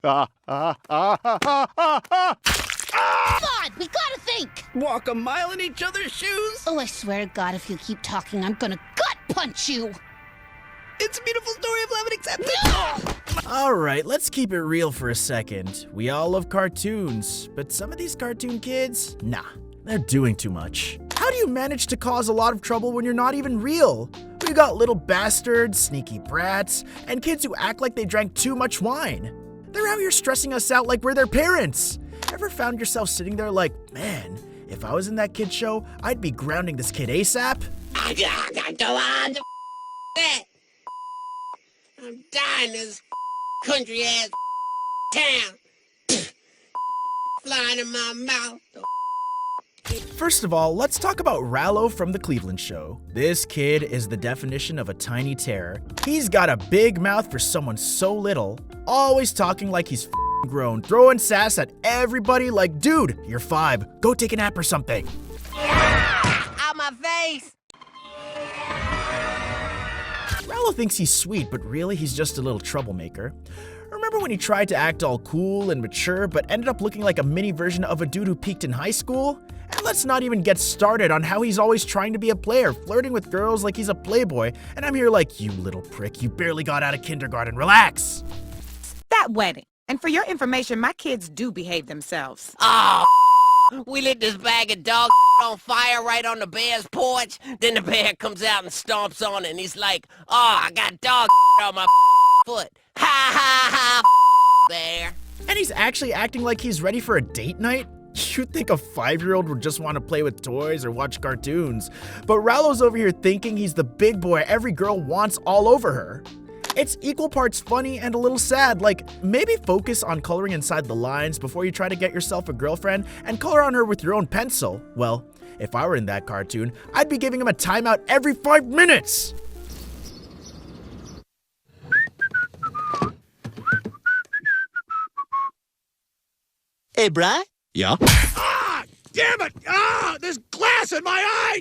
Come on, we gotta think! Walk a mile in each other's shoes? Oh, I swear to God, if you keep talking, I'm gonna gut punch you! It's a beautiful story of love and acceptance. No! Alright, let's keep it real for a second. We all love cartoons, but some of these cartoon kids, nah, they're doing too much. How do you manage to cause a lot of trouble when you're not even real? We got little bastards, sneaky brats, and kids who act like they drank too much wine. They're out here stressing us out like we're their parents. Ever found yourself sitting there like, man, if I was in that kid's show, I'd be grounding this kid ASAP? Go on, that. I'm dying this country-ass town. Flying in my mouth. First of all, let's talk about Rallo from the Cleveland Show. This kid is the definition of a tiny terror. He's got a big mouth for someone so little, always talking like he's grown, throwing sass at everybody like, dude, you're 5, go take a nap or something. Out my face! Rallo thinks he's sweet, but really he's just a little troublemaker. Remember when he tried to act all cool and mature, but ended up looking like a mini version of a dude who peaked in high school? And let's not even get started on how he's always trying to be a player, flirting with girls like he's a playboy, and I'm here like, you little prick, you barely got out of kindergarten, relax! That wedding. And for your information, my kids do behave themselves. Oh, we lit this bag of dog on fire right on the bear's porch. Then the bear comes out and stomps on it, and he's like, oh, I got dog on my foot. Ha ha ha, bear. And he's actually acting like he's ready for a date night? You'd think a 5-year-old would just want to play with toys or watch cartoons. But Rallo's over here thinking he's the big boy every girl wants all over her. It's equal parts funny and a little sad, like maybe focus on coloring inside the lines before you try to get yourself a girlfriend and color on her with your own pencil. Well, if I were in that cartoon, I'd be giving him a timeout every 5 minutes! Hey, Bri? Yeah? Ah! Damn it! Ah! There's glass in my eye!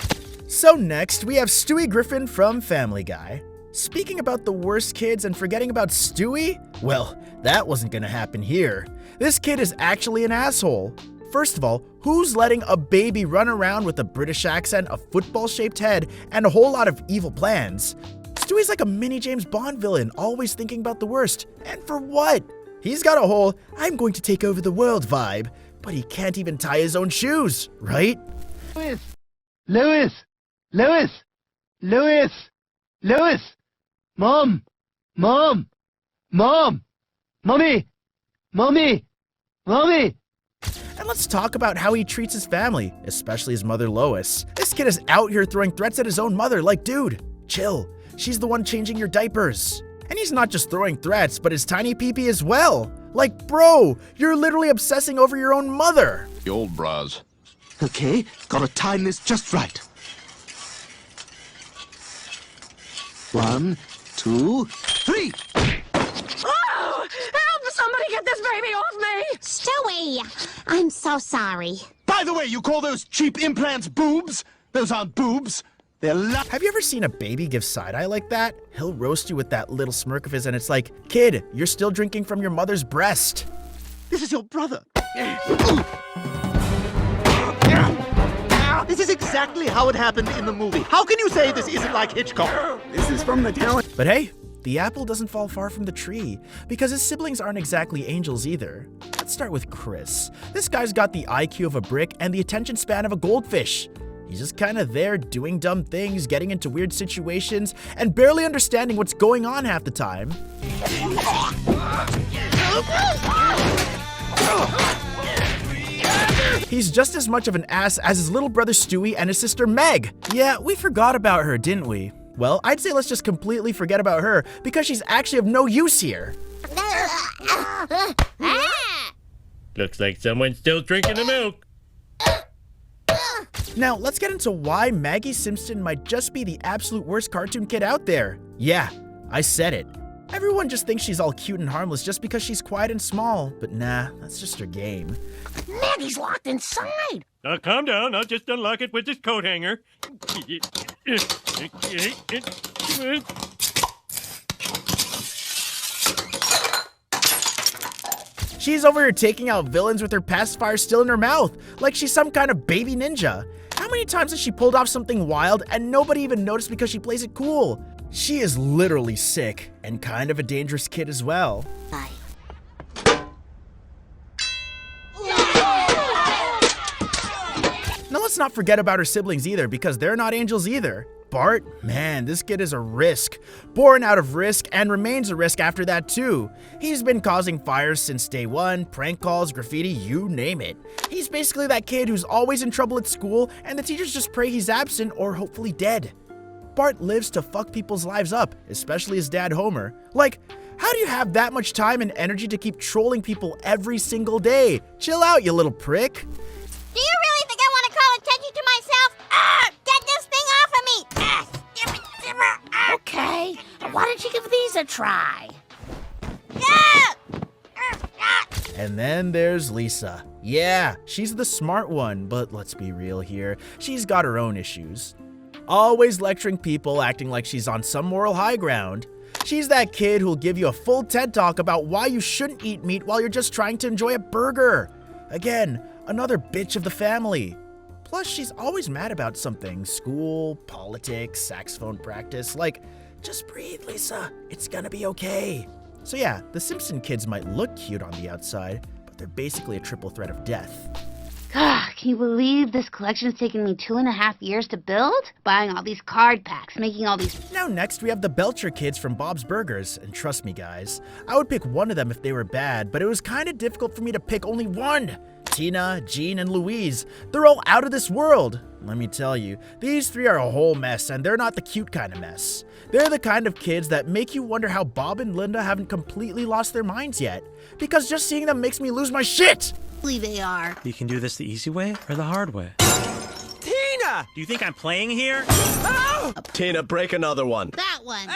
So next, we have Stewie Griffin from Family Guy. Speaking about the worst kids and forgetting about Stewie? Well, that wasn't gonna happen here. This kid is actually an asshole. First of all, who's letting a baby run around with a British accent, a football-shaped head, and a whole lot of evil plans? Stewie's like a mini James Bond villain, always thinking about the worst. And for what? He's got a whole, I'm going to take over the world vibe, but he can't even tie his own shoes, right? Louis! Mom! Mommy! And let's talk about how he treats his family, especially his mother Lois. This kid is out here throwing threats at his own mother like, dude, chill. She's the one changing your diapers. And he's not just throwing threats, but his tiny peepee as well. Like, bro, you're literally obsessing over your own mother. The old bras. Okay, gotta time this just right. 1, 2, 3! Oh! Help! Somebody get this baby off me! Stewie! I'm so sorry. By the way, you call those cheap implants boobs? Those aren't boobs. They're Have you ever seen a baby give side-eye like that? He'll roast you with that little smirk of his and it's like, kid, you're still drinking from your mother's breast. This is your brother. This is exactly how it happened in the movie. How can you say this isn't like Hitchcock? This is from the talent. But hey, the apple doesn't fall far from the tree, because his siblings aren't exactly angels either. Let's start with Chris. This guy's got the IQ of a brick and the attention span of a goldfish. He's just kind of there doing dumb things, getting into weird situations, and barely understanding what's going on half the time. He's just as much of an ass as his little brother Stewie and his sister Meg. Yeah, we forgot about her, didn't we? Well, I'd say let's just completely forget about her because she's actually of no use here. Looks like someone's still drinking the milk. Now, let's get into why Maggie Simpson might just be the absolute worst cartoon kid out there. Yeah, I said it. Everyone just thinks she's all cute and harmless just because she's quiet and small, but nah, that's just her game. Maggie's locked inside! Calm down, I'll just unlock it with this coat hanger. She's over here taking out villains with her pacifier still in her mouth, like she's some kind of baby ninja. How many times has she pulled off something wild and nobody even noticed because she plays it cool? She is literally sick and kind of a dangerous kid as well. Bye. Now let's not forget about her siblings either, because they're not angels either. Bart, man, this kid is a risk. Born out of risk and remains a risk after that too. He's been causing fires since day one, prank calls, graffiti, you name it. He's basically that kid who's always in trouble at school and the teachers just pray he's absent or hopefully dead. Bart lives to fuck people's lives up, especially his dad Homer. Like, how do you have that much time and energy to keep trolling people every single day? Chill out, you little prick. Do you really think I want to call attention to myself? Get this thing off of me! Stupid zipper! Okay, why don't you give these a try? And then there's Lisa. Yeah, she's the smart one, but let's be real here. She's got her own issues. Always lecturing people, acting like she's on some moral high ground. She's that kid who'll give you a full TED talk about why you shouldn't eat meat while you're just trying to enjoy a burger. Again, another bitch of the family. Plus, she's always mad about something. School, politics, saxophone practice. Like, just breathe, Lisa. It's gonna be okay. So yeah, the Simpson kids might look cute on the outside, but they're basically a triple threat of death. God, can you believe this collection's taken me 2.5 years to build? Buying all these card packs, making all these... Now next we have the Belcher kids from Bob's Burgers, and trust me guys, I would pick one of them if they were bad, but it was kind of difficult for me to pick only one. Tina, Jean, and Louise, they're all out of this world. Let me tell you, these three are a whole mess, and they're not the cute kind of mess. They're the kind of kids that make you wonder how Bob and Linda haven't completely lost their minds yet. Because just seeing them makes me lose my shit! They are. You can do this the easy way or the hard way. Tina! Do you think I'm playing here? Tina, break another one. That one.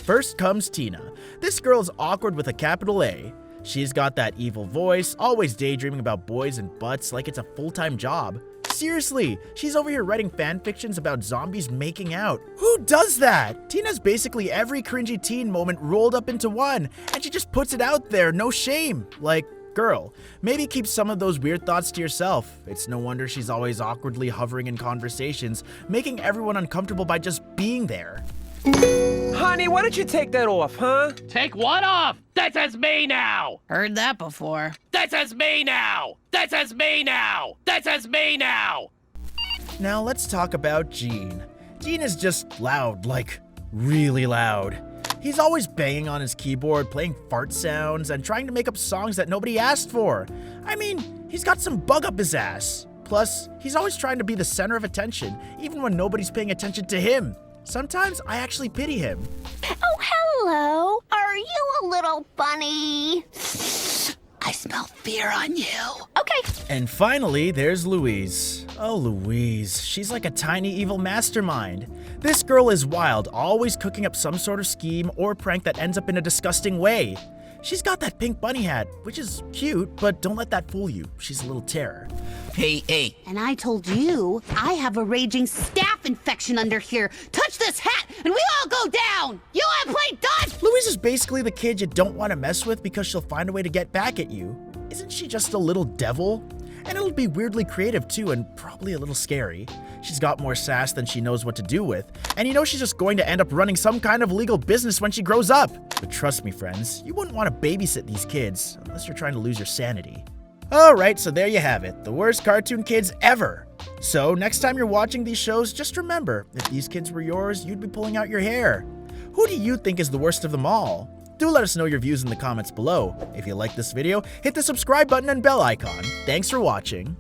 First comes Tina. This girl's awkward with a capital A. She's got that evil voice, always daydreaming about boys and butts like it's a full-time job. Seriously, she's over here writing fan fictions about zombies making out. Who does that? Tina's basically every cringy teen moment rolled up into one, and she just puts it out there, no shame. Like, girl, maybe keep some of those weird thoughts to yourself. It's no wonder she's always awkwardly hovering in conversations, making everyone uncomfortable by just being there. Honey, why don't you take that off, huh? Take what off? That says me now! Heard that before. That says me now! That says me now! That says me now! Now let's talk about Gene. Gene is just loud, like really loud. He's always banging on his keyboard, playing fart sounds, and trying to make up songs that nobody asked for. I mean, he's got some bug up his ass. Plus, he's always trying to be the center of attention, even when nobody's paying attention to him. Sometimes I actually pity him. Oh, hello. Are you a little bunny? I smell fear on you. Okay. And finally, there's Louise. Oh, Louise. She's like a tiny evil mastermind. This girl is wild, always cooking up some sort of scheme or prank that ends up in a disgusting way. She's got that pink bunny hat, which is cute, but don't let that fool you. She's a little terror. Hey. And I told you, I have a raging staph infection under here. Touch this hat, and we all go down. You want to play dodge? Louise is basically the kid you don't want to mess with because she'll find a way to get back at you. Isn't she just a little devil? And it'll be weirdly creative too, and probably a little scary. She's got more sass than she knows what to do with, and you know she's just going to end up running some kind of legal business when she grows up. But trust me, friends, you wouldn't want to babysit these kids, unless you're trying to lose your sanity. Alright, so there you have it, the worst cartoon kids ever. So next time you're watching these shows, just remember, if these kids were yours, you'd be pulling out your hair. Who do you think is the worst of them all? Do let us know your views in the comments below. If you like this video, hit the subscribe button and bell icon. Thanks for watching.